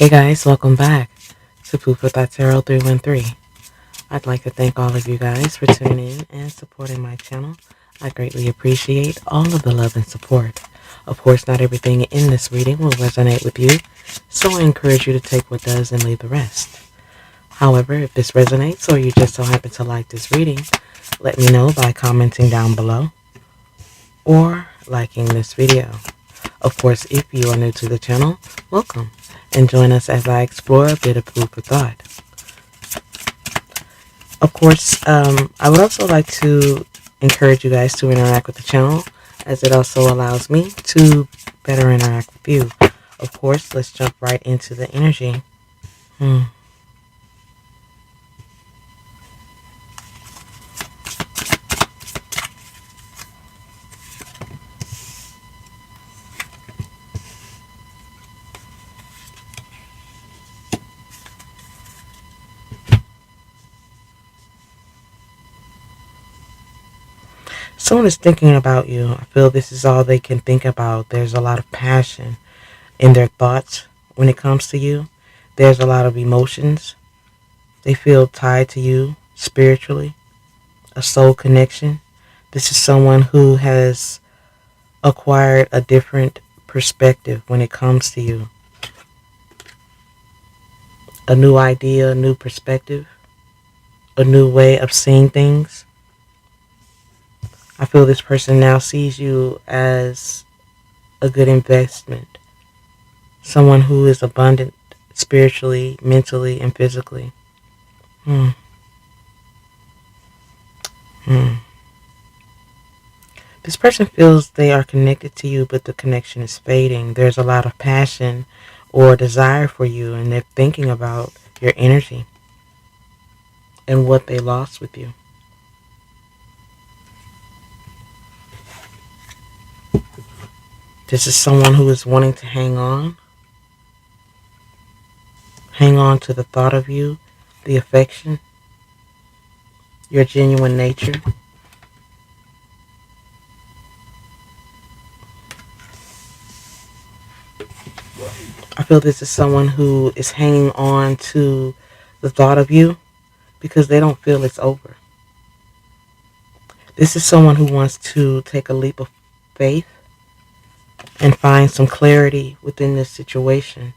Hey guys, welcome back to Food for Thought Tarot 313. I'd like to thank all of you guys for tuning in and supporting my channel. I greatly appreciate all of the love and support. Of course, not everything in this reading will resonate with you, so I encourage you to take what does and leave the rest. However, if this resonates or you just so happen to like this reading, let me know by commenting down below or liking this video. Of course, if you are new to the channel, welcome, and join us as I explore a bit of food for thought. Of course, I would also like to encourage you guys to interact with the channel, as it also allows me to better interact with you. Of course, let's jump right into the energy. Someone is thinking about you. I feel this is all they can think about. There's a lot of passion in their thoughts when it comes to you. There's a lot of emotions. They feel tied to you spiritually, a soul connection. This is someone who has acquired a different perspective when it comes to you. A new idea, a new perspective, a new way of seeing things. I feel this person now sees you as a good investment. Someone who is abundant spiritually, mentally, and physically. This person feels they are connected to you, but the connection is fading. There's a lot of passion or desire for you, and they're thinking about your energy and what they lost with you. This is someone who is wanting to hang on to the thought of you, the affection, your genuine nature. I feel this is someone who is hanging on to the thought of you because they don't feel it's over. This is someone who wants to take a leap of faith and find some clarity within this situation.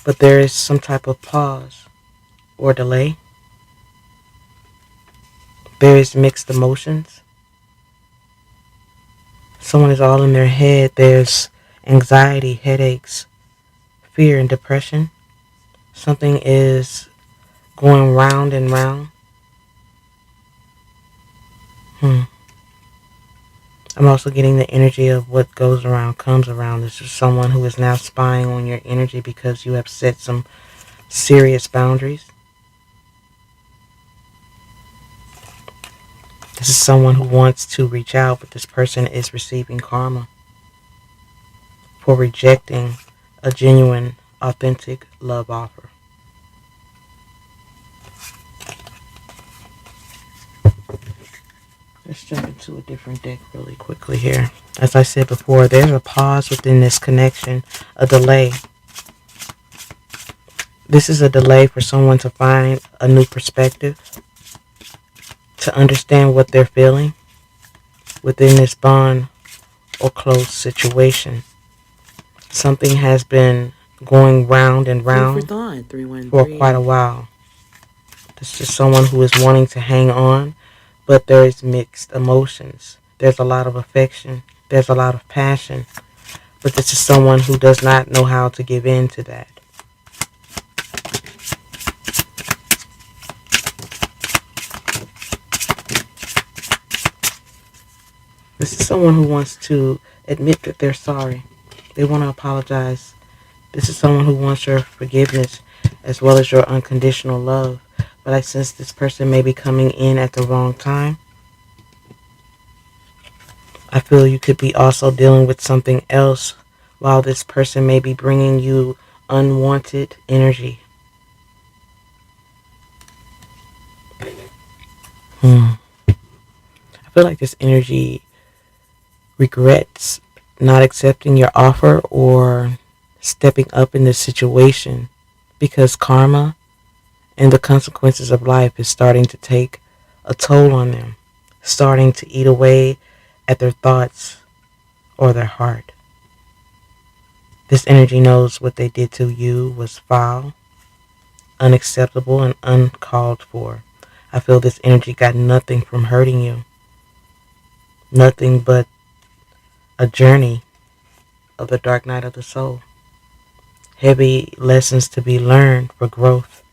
But there is some type of pause or delay. There is mixed emotions. Someone is all in their head. There's anxiety, headaches, fear, and depression. Something is going round and round. I'm also getting the energy of what goes around comes around. This is someone who is now spying on your energy because you have set some serious boundaries. This is someone who wants to reach out, but this person is receiving karma for rejecting a genuine, authentic love offer. Let's jump into a different deck really quickly here. As I said before, there's a pause within this connection, a delay. This is a delay for someone to find a new perspective, to understand what they're feeling within this bond or close situation. Something has been going round and round for quite a while. This is someone who is wanting to hang on, but there is mixed emotions. There's a lot of affection. There's a lot of passion. But this is someone who does not know how to give in to that. This is someone who wants to admit that they're sorry. They want to apologize. This is someone who wants your forgiveness as well as your unconditional love. But I sense this person may be coming in at the wrong time. I feel you could be also dealing with something else while this person may be bringing you unwanted energy. I feel like this energy regrets not accepting your offer or stepping up in this situation because karma and the consequences of life is starting to take a toll on them, starting to eat away at their thoughts or their heart. This energy knows what they did to you was foul, unacceptable, and uncalled for. I feel this energy got nothing from hurting you, nothing but a journey of the dark night of the soul. Heavy lessons to be learned for growth,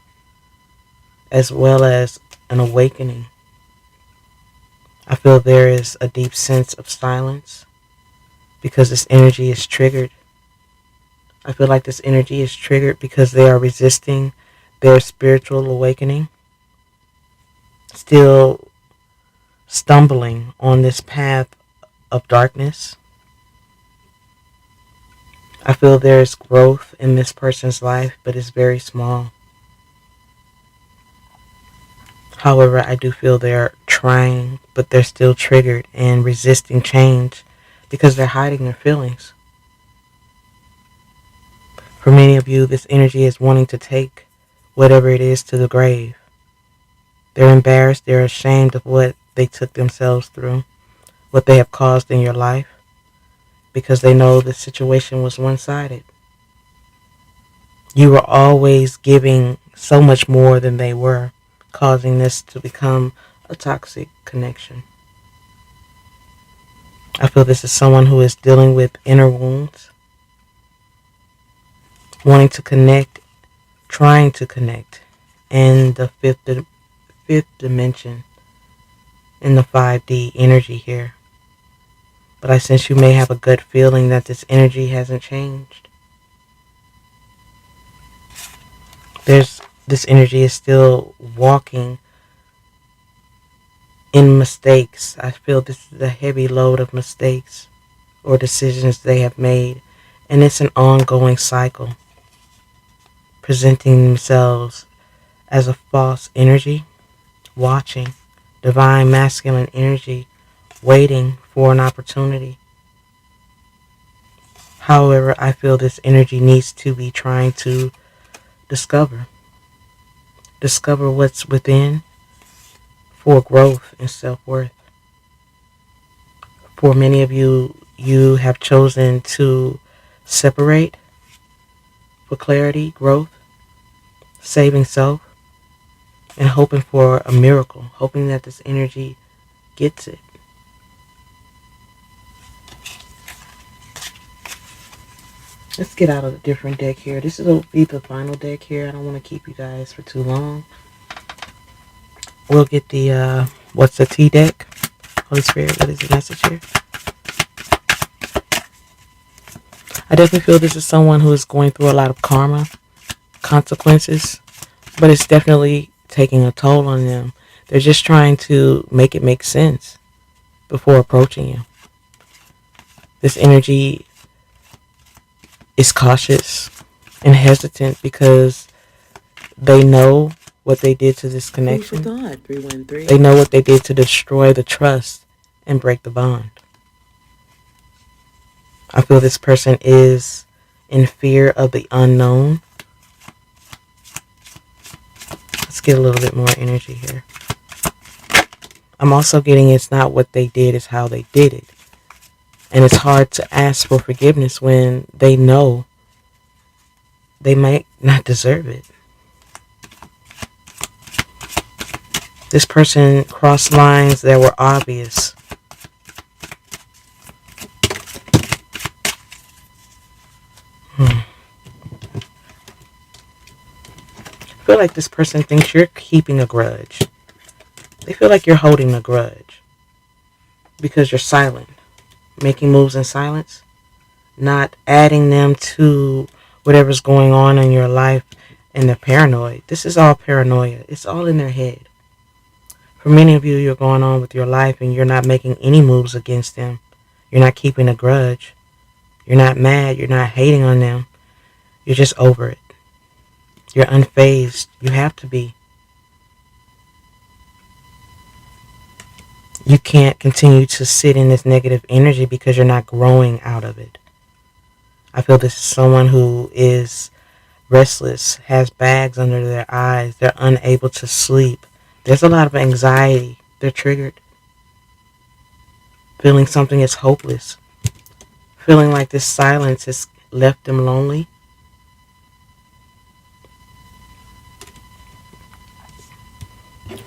as well as an awakening. I feel there is a deep sense of silence because this energy is triggered. I feel like this energy is triggered because they are resisting their spiritual awakening, still stumbling on this path of darkness. I feel there is growth in this person's life, but it's very small. However, I do feel they're trying, but they're still triggered and resisting change because they're hiding their feelings. For many of you, this energy is wanting to take whatever it is to the grave. They're embarrassed, they're ashamed of what they took themselves through, what they have caused in your life, because they know the situation was one-sided. You were always giving so much more than they were, causing this to become a toxic connection. I feel this is someone who is dealing with inner wounds, wanting to connect, trying to connect in the fifth dimension, in the 5D energy here. But I sense you may have a gut feeling that this energy hasn't changed. This energy is still walking in mistakes. I feel this is a heavy load of mistakes or decisions they have made, and it's an ongoing cycle, presenting themselves as a false energy, watching, divine masculine energy, waiting for an opportunity. However, I feel this energy needs to be trying to discover what's within for growth and self-worth. For many of you, you have chosen to separate for clarity, growth, saving self, and hoping for a miracle, hoping that this energy gets it. Let's get out of a different deck here. This will be the final deck here. I don't want to keep you guys for too long. We'll get the, what's the T deck? Holy Spirit, what is the message here? I definitely feel this is someone who is going through a lot of karma, consequences, but it's definitely taking a toll on them. They're just trying to make it make sense before approaching you. This energy is cautious and hesitant because they know what they did to this connection. They know what they did to destroy the trust and break the bond. I feel this person is in fear of the unknown. Let's get a little bit more energy here. I'm also getting it's not what they did, it's how they did it. And it's hard to ask for forgiveness when they know they might not deserve it. This person crossed lines that were obvious. I feel like this person thinks you're keeping a grudge. They feel like you're holding a grudge because you're silent, making moves in silence, not adding them to whatever's going on in your life, and they're paranoid. This is all paranoia. It's all in their head. For many of you, you're going on with your life and you're not making any moves against them. You're not keeping a grudge. You're not mad. You're not hating on them. You're just over it. You're unfazed. You have to be. You can't continue to sit in this negative energy because you're not growing out of it. I feel this is someone who is restless, has bags under their eyes, they're unable to sleep. There's a lot of anxiety. They're triggered. Feeling something is hopeless. Feeling like this silence has left them lonely.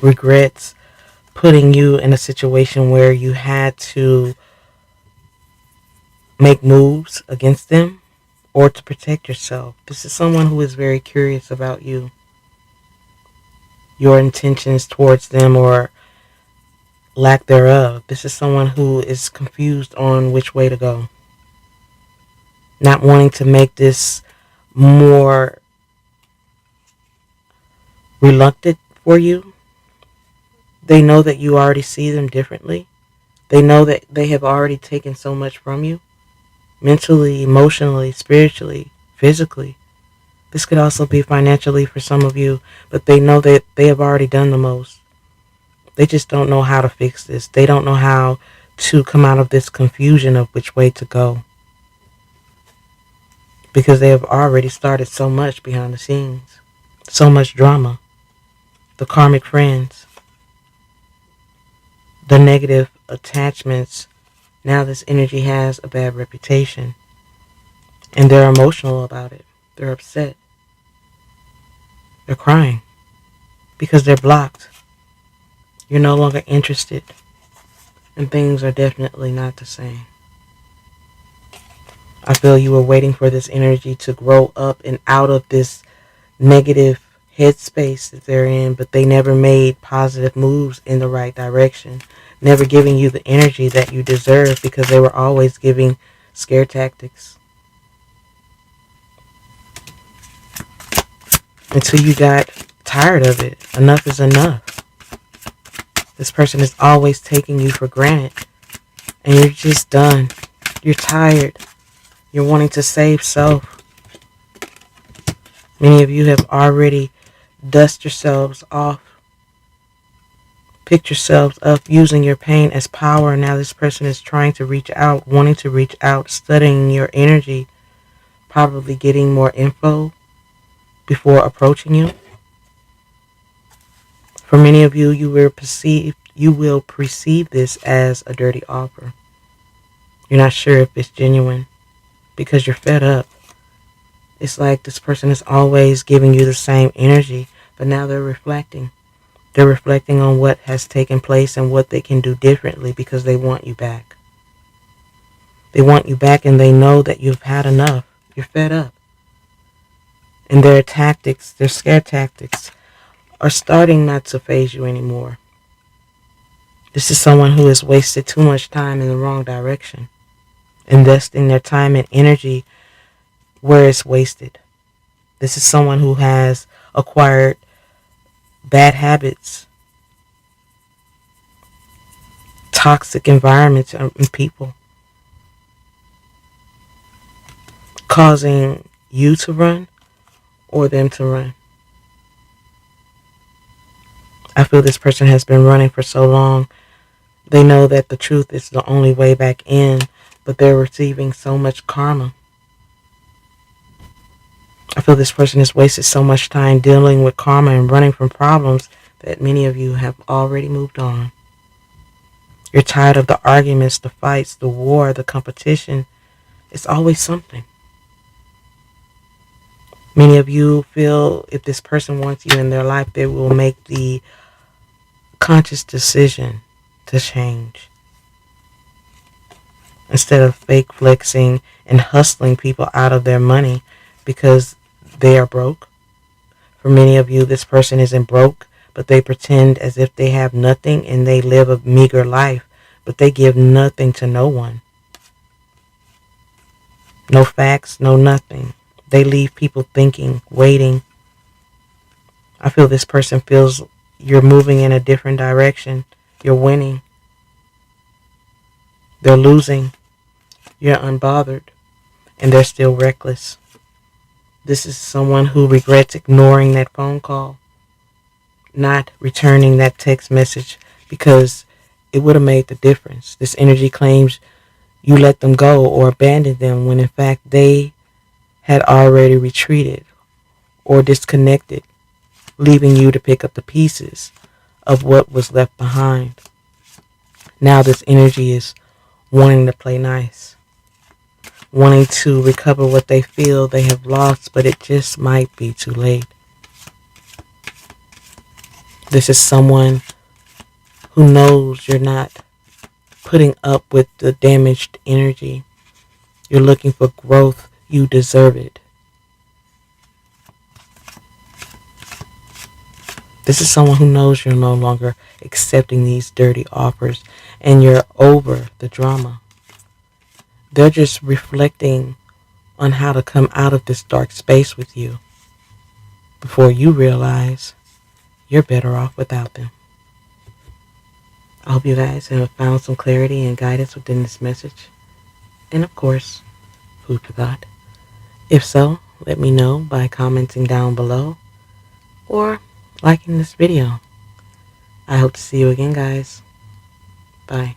Regrets putting you in a situation where you had to make moves against them or to protect yourself. This is someone who is very curious about you, your intentions towards them or lack thereof. This is someone who is confused on which way to go, not wanting to make this more reluctant for you. They know that you already see them differently. They know that they have already taken so much from you, mentally, emotionally, spiritually, physically. This could also be financially for some of you, but they know that they have already done the most. They just don't know how to fix this. They don't know how to come out of this confusion of which way to go, because they have already started so much behind the scenes, so much drama. The karmic friends, the negative attachments. Now this energy has a bad reputation, and they're emotional about it. They're upset. They're crying because they're blocked. You're no longer interested, and things are definitely not the same. I feel you were waiting for this energy to grow up and out of this negative headspace that they're in, but they never made positive moves in the right direction, never giving you the energy that you deserve because they were always giving scare tactics. Until you got tired of it. Enough is enough. This person is always taking you for granted, and you're just done. You're tired. You're wanting to save self. Many of you have already dust yourselves off, picked yourselves up using your pain as power. Now this person is trying to reach out, wanting to reach out, studying your energy, probably getting more info before approaching you. For many of you, you will perceive this as a dirty offer. You're not sure if it's genuine because you're fed up. It's like this person is always giving you the same energy, but now they're reflecting. They're reflecting on what has taken place and what they can do differently because they want you back. They want you back, and they know that you've had enough. You're fed up. And their tactics, their scare tactics, are starting not to faze you anymore. This is someone who has wasted too much time in the wrong direction, investing their time and energy where it's wasted. This is someone who has acquired bad habits, toxic environments and people, causing you to run or them to run. I feel this person has been running for so long. They know that the truth is the only way back in, but they're receiving so much karma. I feel this person has wasted so much time dealing with karma and running from problems that many of you have already moved on. You're tired of the arguments, the fights, the war, the competition. It's always something. Many of you feel if this person wants you in their life, they will make the conscious decision to change. Instead of fake flexing and hustling people out of their money because they are broke. For many of you, this person isn't broke, but they pretend as if they have nothing and they live a meager life, but they give nothing to no one. No facts, no nothing. They leave people thinking, waiting. I feel this person feels you're moving in a different direction. You're winning. They're losing. You're unbothered. And they're still reckless. This is someone who regrets ignoring that phone call, not returning that text message because it would have made the difference. This energy claims you let them go or abandoned them when in fact they had already retreated or disconnected, leaving you to pick up the pieces of what was left behind. Now this energy is wanting to play nice, wanting to recover what they feel they have lost, but it just might be too late. This is someone who knows you're not putting up with the damaged energy. You're looking for growth. You deserve it. This is someone who knows you're no longer accepting these dirty offers and you're over the drama. They're just reflecting on how to come out of this dark space with you before you realize you're better off without them. I hope you guys have found some clarity and guidance within this message. And of course, food for thought. If so, let me know by commenting down below or liking this video. I hope to see you again, guys. Bye.